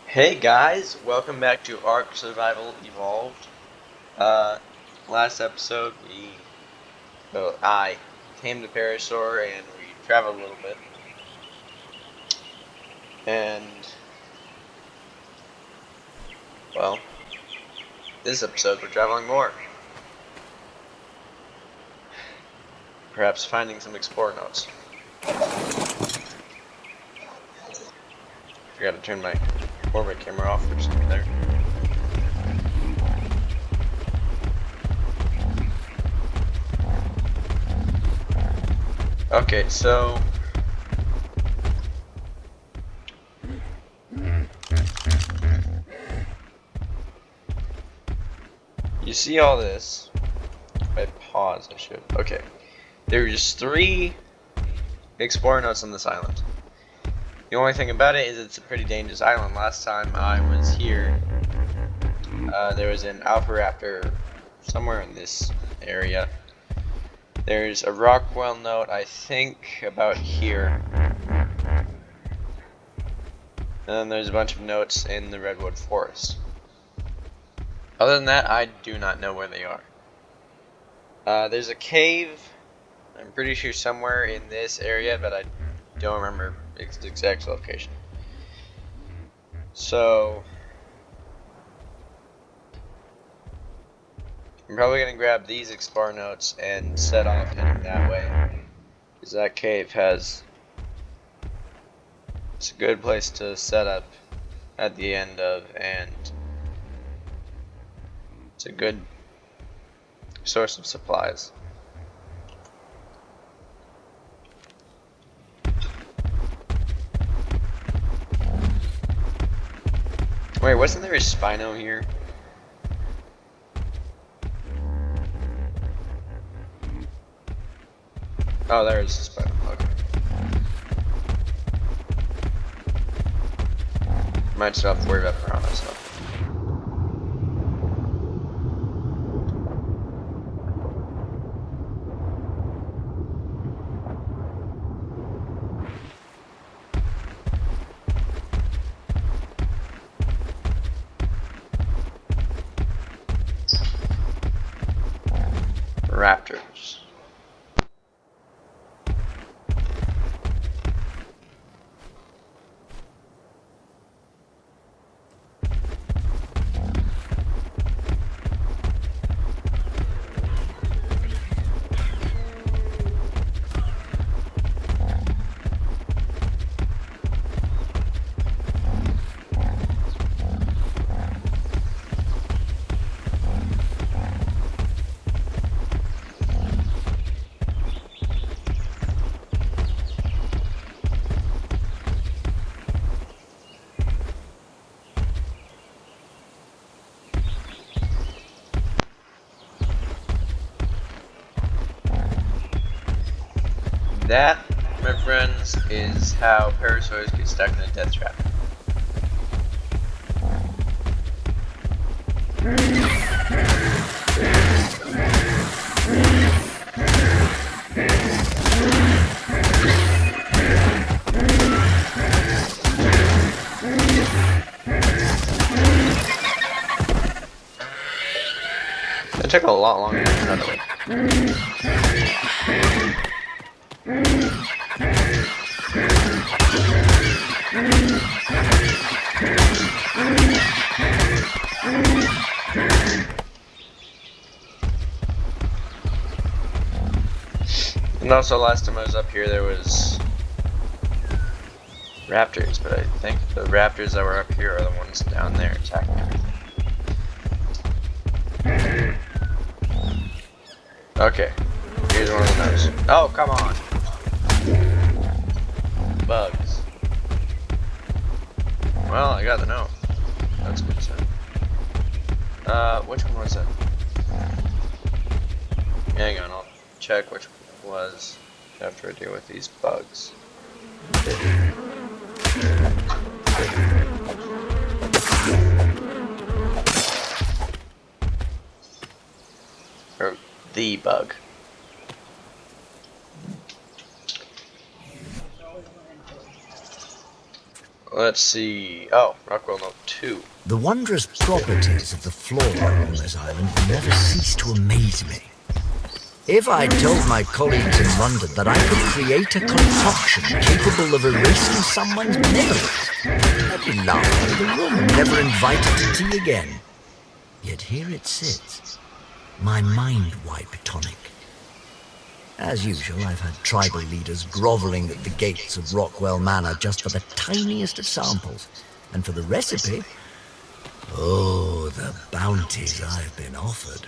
Hey guys, welcome back to ARK Survival Evolved. Last episode I tamed the parasaur and we traveled a little bit. And, well, this episode we're traveling more. Perhaps finding some explorer notes. Forgot to turn my orbit camera off for a second there. Okay, so you see all this. If I pause, I should. Okay. There's 3 explorer notes on this island. The only thing about it is it's a pretty dangerous island. Last time I was here, there was an alpha raptor somewhere in this area. There's a Rockwell note, I think, about here. And then there's a bunch of notes in the redwood forest. Other than that, I do not know where they are. There's a cave, I'm pretty sure somewhere in this area, but I don't remember its exact location. So I'm probably going to grab these explorer notes and set off heading that way. Because that cave it's a good place to set up at the end of, and it's a good source of supplies. Wait, wasn't there a Spino here? Oh, there is a Spino. Okay. Might still have to worry about piranha stuff. Raptors. That, my friends, is how parasaurs get stuck in a death trap. It took a lot longer than I thought And also, last time I was up here, there was raptors, but I think the raptors that were up here are the ones down there attacking everything. Okay, here's one of the notes. Oh, come on! Bugs. Well, I got the note. That's good stuff. Which one was it? Hang on, I'll check which one it was after I deal with these bugs. Or the bug. Let's see. Oh, Rockwell Note 2. The wondrous properties of the flora on this island will never cease to amaze me. If I told my colleagues in London that I could create a concoction capable of erasing someone's memories, they'd be laughed out of the room and never invited to tea again. Yet here it sits, my mind wipe tonic. As usual, I've had tribal leaders groveling at the gates of Rockwell Manor just for the tiniest of samples. And for the recipe, oh, the bounties I've been offered.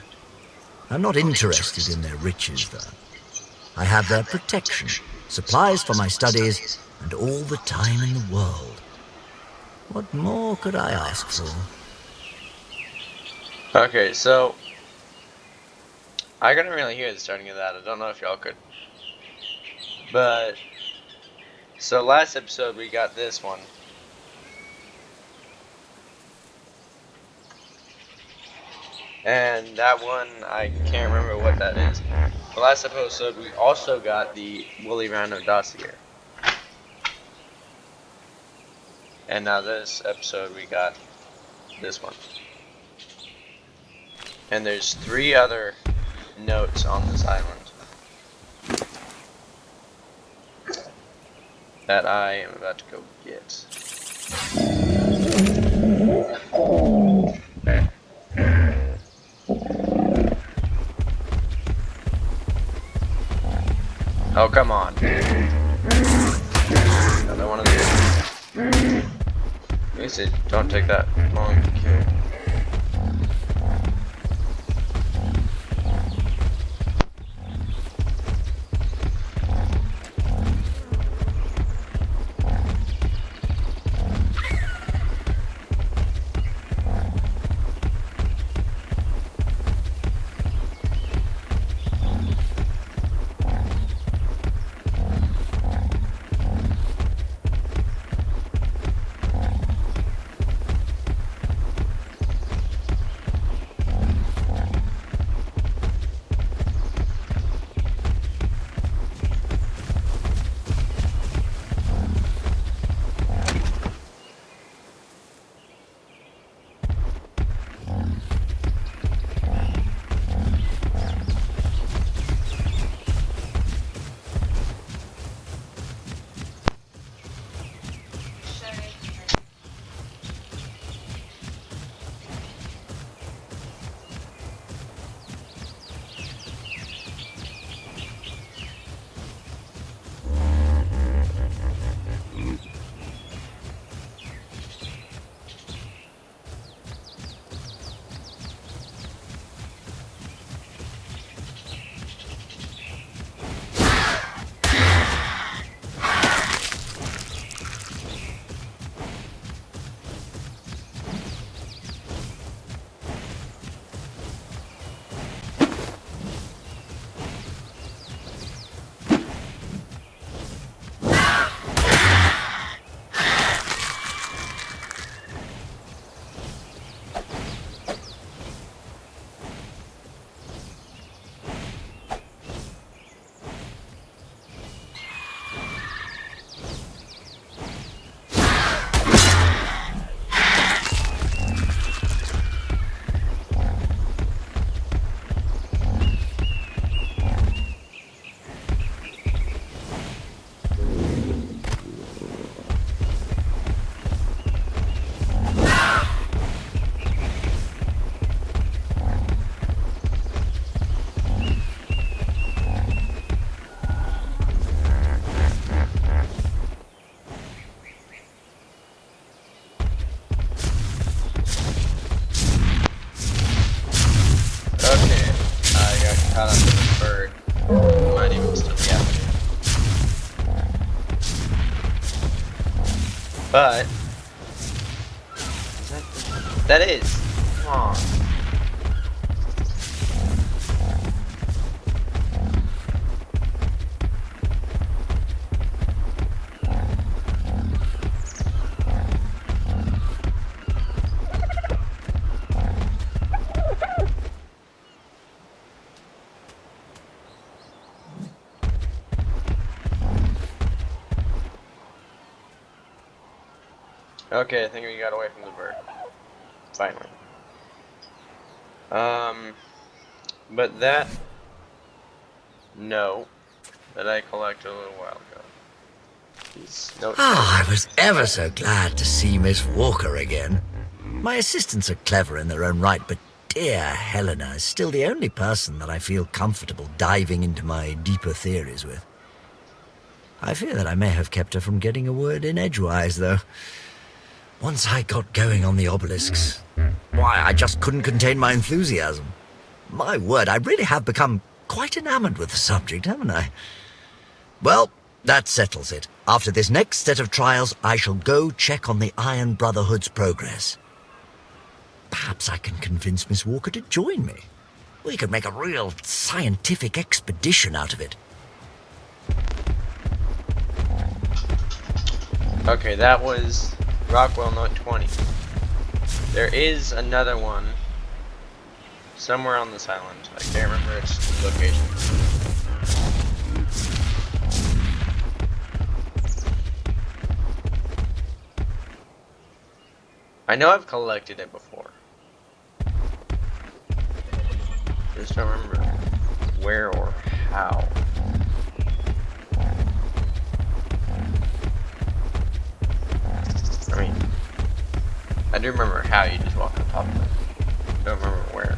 I'm not interested in their riches, though. I have their protection, supplies for my studies, and all the time in the world. What more could I ask for? Okay, so I couldn't really hear the starting of that. I don't know if y'all could. But so last episode we got this one. And that one, I can't remember what that is. The last episode we also got the Woolly Rhino dossier. And now this episode we got this one. And there's 3 other notes on this island that I am about to go get. Oh, come on. Another one of these. At least it don't take that long to kill. caught up to this bird. Might even still be after it. But that is. Come on. Okay, I think we got away from the bird. Finally. But that note that I collected a little while ago. These notes. I was ever so glad to see Miss Walker again. My assistants are clever in their own right, but dear Helena is still the only person that I feel comfortable diving into my deeper theories with. I fear that I may have kept her from getting a word in edgewise, though. Once I got going on the obelisks, why, I just couldn't contain my enthusiasm. My word, I really have become quite enamored with the subject, haven't I? Well, that settles it. After this next set of trials, I shall go check on the Iron Brotherhood's progress. Perhaps I can convince Miss Walker to join me. We could make a real scientific expedition out of it. Okay, that was Rockwell Note 20. There is another one somewhere on this island. I can't remember its location. I know I've collected it before. Just don't remember where or how. I mean, I do remember how you just walk on top of it. I don't remember where.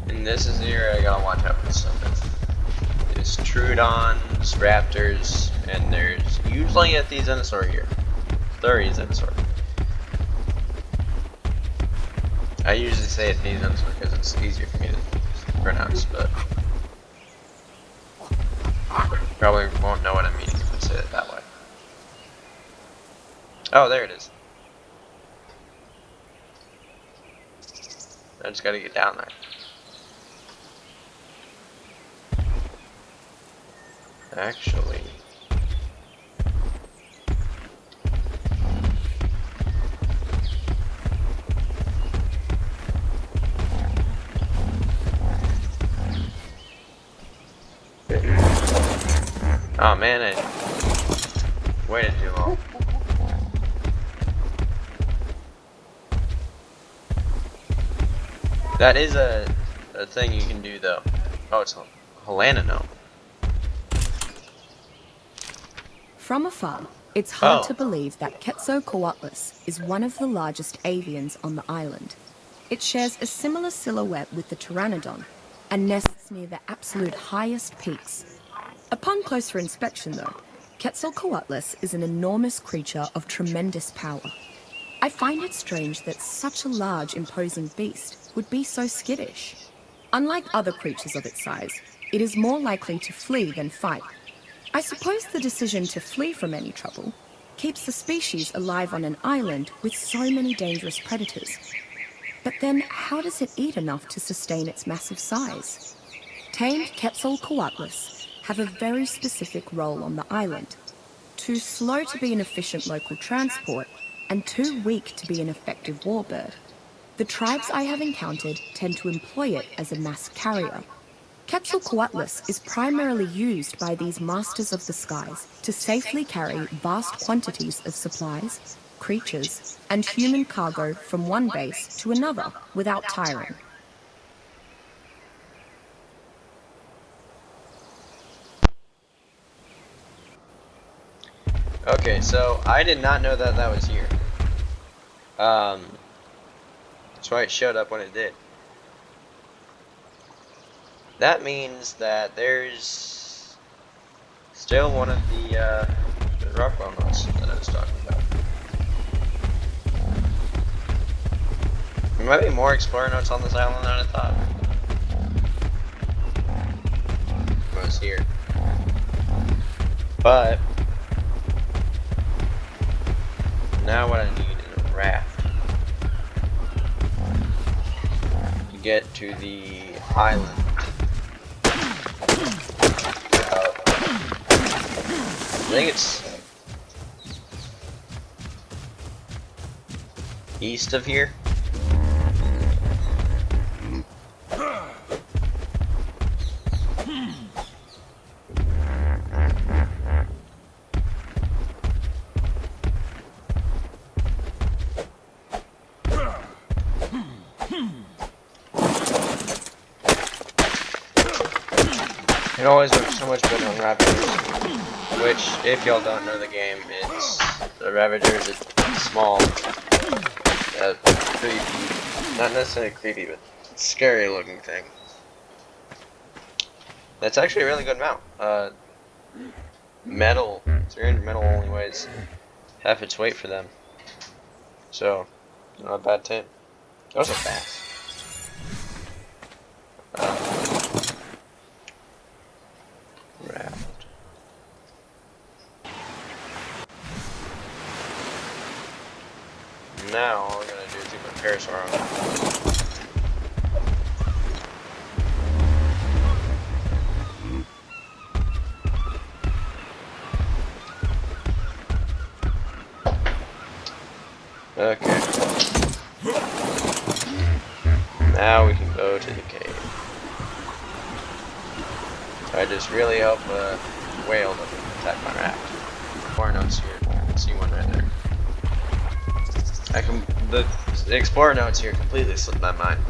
And this is the area I gotta watch out for stuff. There's Troodons, Raptors, and there's usually a Therizinosaur here. Therizinosaur. I usually say a Therizinosaur because it's easier for me to pronounce, but probably won't know what I'm meaning if I say it that way. Oh, there it is. I just gotta get down there. Actually, oh man, I waited too long. That is a thing you can do though. Oh, it's a Helanonome. From afar, it's hard Oh. to believe that Quetzalcoatlus is one of the largest avians on the island. It shares a similar silhouette with the pteranodon and nests near the absolute highest peaks. Upon closer inspection, though, Quetzalcoatlus is an enormous creature of tremendous power. I find it strange that such a large, imposing beast would be so skittish. Unlike other creatures of its size, it is more likely to flee than fight. I suppose the decision to flee from any trouble keeps the species alive on an island with so many dangerous predators. But then, how does it eat enough to sustain its massive size? Tamed Quetzalcoatlus have a very specific role on the island. Too slow to be an efficient local transport, and too weak to be an effective warbird. The tribes I have encountered tend to employ it as a mass carrier. Quetzalcoatlus is primarily used by these masters of the skies to safely carry vast quantities of supplies, creatures, and human cargo from one base to another without tiring. Okay, so I did not know that that was here. That's why it showed up when it did. That means that there's still one of the Rockwell notes that I was talking about. There might be more explorer notes on this island than I thought. here. But now what I need is a raft to get to the island. I think it's east of here. It always looks so much better on Ravagers, which, if y'all don't know the game, it's the Ravagers, it's small, creepy, not necessarily creepy, but scary looking thing. That's actually a really good mount. Metal, 300 metal only weighs half its weight for them. So, not a bad tip. Those are fast. Raft. Now all we're gonna do is do my parasaur on. Okay. Now we can go to the cave. I just really hope the whale doesn't attack my raft. Explorer notes here. I can see one right there. The explorer notes here completely slipped my mind.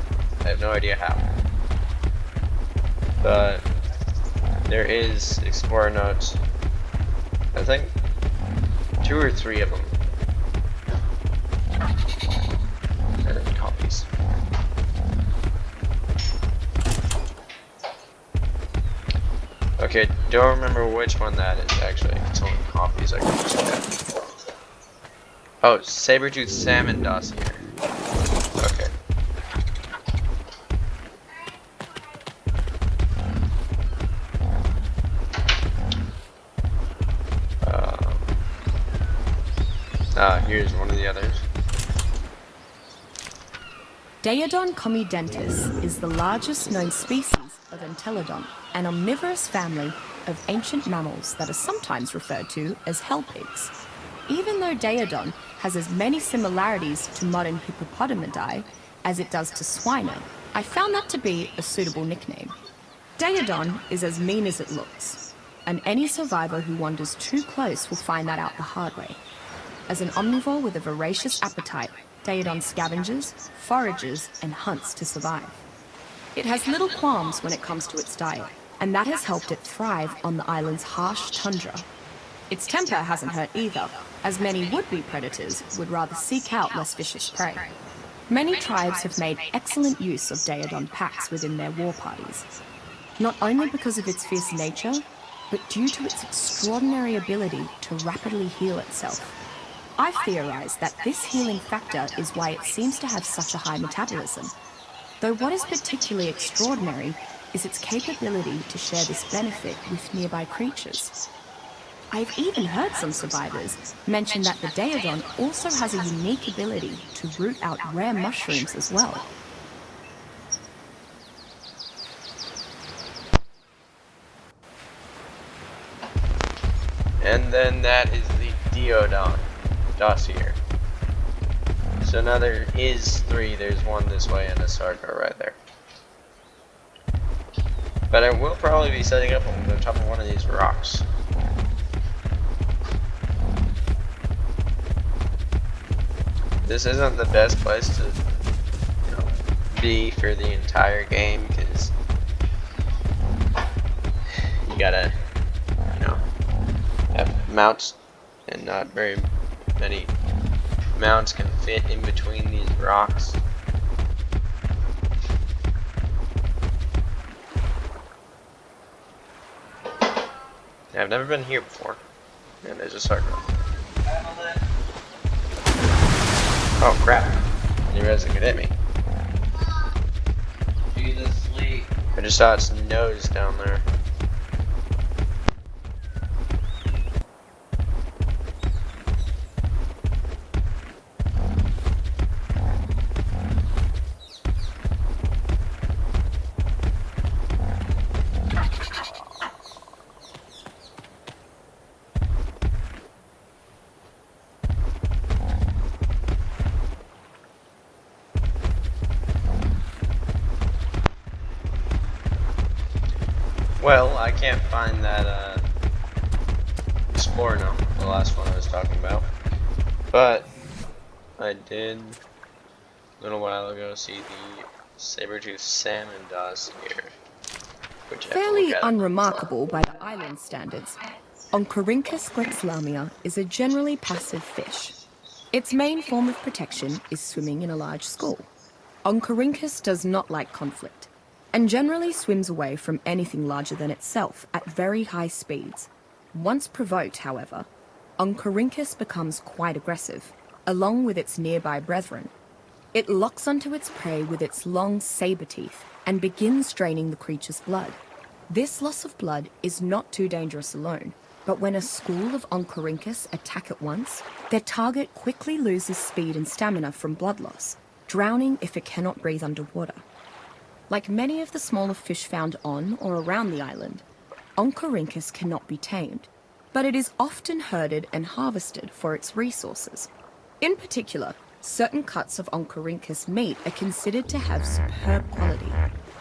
I have no idea how. But there is explorer notes. I think 2 or 3 of them. And copies. Okay, don't remember which one that is actually. It's only copies I can just check. Oh, saber-toothed salmon dossier. Okay. Here's one of the others. Daeodon comidentis is the largest known species of entelodon, an omnivorous family of ancient mammals that are sometimes referred to as hell pigs. Even though Daeodon has as many similarities to modern hippopotamidae as it does to swino, I found that to be a suitable nickname. Daeodon is as mean as it looks, and any survivor who wanders too close will find that out the hard way. As an omnivore with a voracious appetite, Daeodon scavenges, forages, and hunts to survive. It has little qualms when it comes to its diet, and that has helped it thrive on the island's harsh tundra. Its temper hasn't hurt either, as many would-be predators would rather seek out less vicious prey. Many tribes have made excellent use of Daeodon packs within their war parties, not only because of its fierce nature, but due to its extraordinary ability to rapidly heal itself. I've theorized that this healing factor is why it seems to have such a high metabolism, though what is particularly extraordinary is its capability to share this benefit with nearby creatures. I've even heard some survivors mention that the Daeodon also has a unique ability to root out rare mushrooms as well. And then that is the Daeodon dossier. So now there is 3. There's one this way and a Sargo right there. But I will probably be setting up on the top of one of these rocks. This isn't the best place to, be for the entire game because you gotta, have mounts, and not very many mounts can fit in between these rocks. I've never been here before, and there's a circle. Oh crap! I didn't realize it could hit me. Jesus, sleep. I just saw its nose down there. Well, I can't find that Explorer now, the last one I was talking about. But I did a little while ago see the saber-toothed salmon dossier, which I have to look Fairly at it. unremarkable by the island standards, Oncorhynchus glexlamia is a generally passive fish. Its main form of protection is swimming in a large school. Oncorhynchus does not like conflict, and generally swims away from anything larger than itself at very high speeds. Once provoked, however, Oncorhynchus becomes quite aggressive, along with its nearby brethren. It locks onto its prey with its long saber teeth and begins draining the creature's blood. This loss of blood is not too dangerous alone, but when a school of Oncorhynchus attack at once, their target quickly loses speed and stamina from blood loss, drowning if it cannot breathe underwater. Like many of the smaller fish found on or around the island, Oncorhynchus cannot be tamed, but it is often herded and harvested for its resources. In particular, certain cuts of Oncorhynchus meat are considered to have superb quality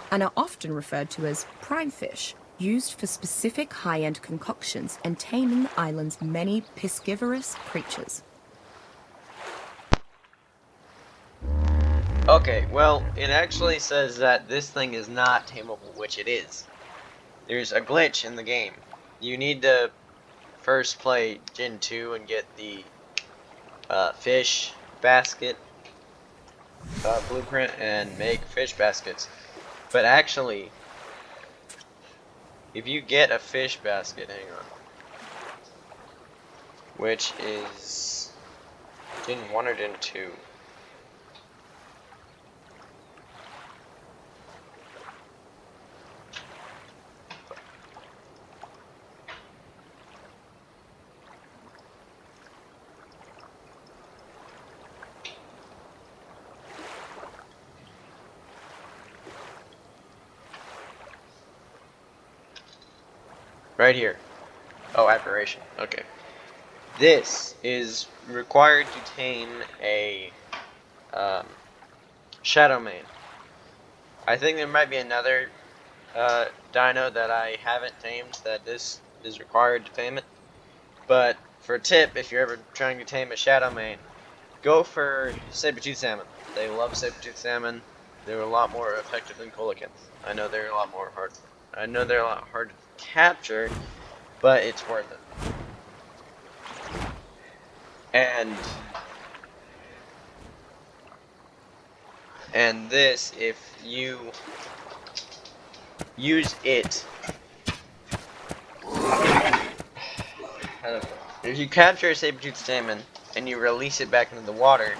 and are often referred to as prime fish, used for specific high-end concoctions and taming the island's many piscivorous creatures. Okay, well, it actually says that this thing is not tameable, which it is. There's a glitch in the game. You need to first play Gen 2 and get the fish basket blueprint and make fish baskets. But actually, if you get a fish basket, hang on, which is Gen 1 or Gen 2? Right here. Oh, aberration. Okay. This is required to tame a Shadow Mane. I think there might be another dino that I haven't tamed that this is required to tame it. But for a tip, if you're ever trying to tame a Shadow Mane, go for saber-tooth salmon. They love saber-tooth salmon. They're a lot more effective than coelacanths. I know they're a lot hard to capture, but it's worth it. And this, if you use it, if you capture a saber-tooth salmon and you release it back into the water,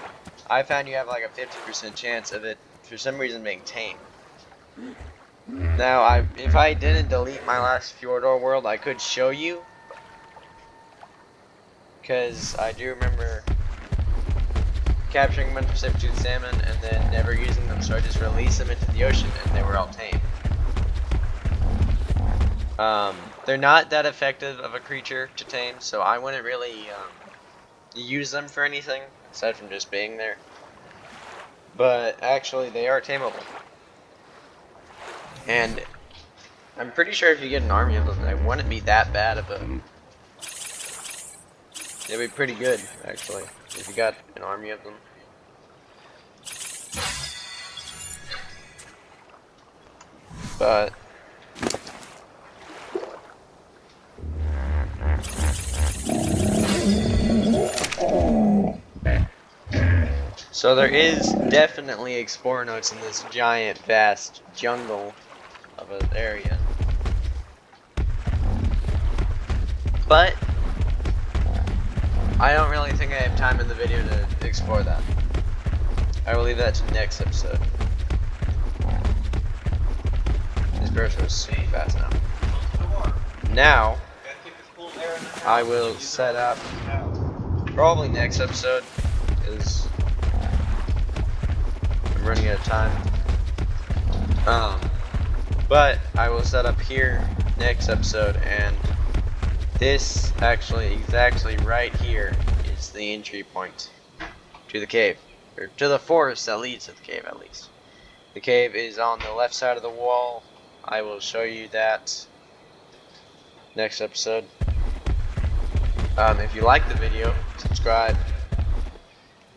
I found you have like a 50% chance of it for some reason being tamed. Now, if I didn't delete my last Fjordor world, I could show you, because I do remember capturing a bunch of saber-tooth salmon and then never using them, so I just released them into the ocean and they were all tame. They're not that effective of a creature to tame, so I wouldn't really use them for anything aside from just being there. But actually, they are tameable. And I'm pretty sure if you get an army of them, they wouldn't be that bad of a... They'd be pretty good, actually, if you got an army of them. But... So there is definitely explorer notes in this giant, vast jungle of an area. But I don't really think I have time in the video to explore that. I will leave that to next episode. This bird goes super fast now. Now, I will set up probably next episode, because I'm running out of time. But I will set up here next episode, and this exactly right here is the entry point to the cave, or to the forest that leads to the cave at least. The cave is on the left side of the wall. I will show you that next episode. If you like the video, subscribe,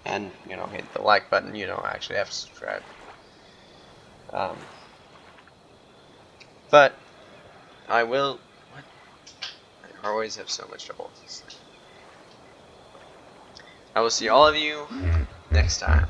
and hit the like button. You don't actually have to subscribe. But I will. What? I always have so much trouble with this thing. I will see all of you next time.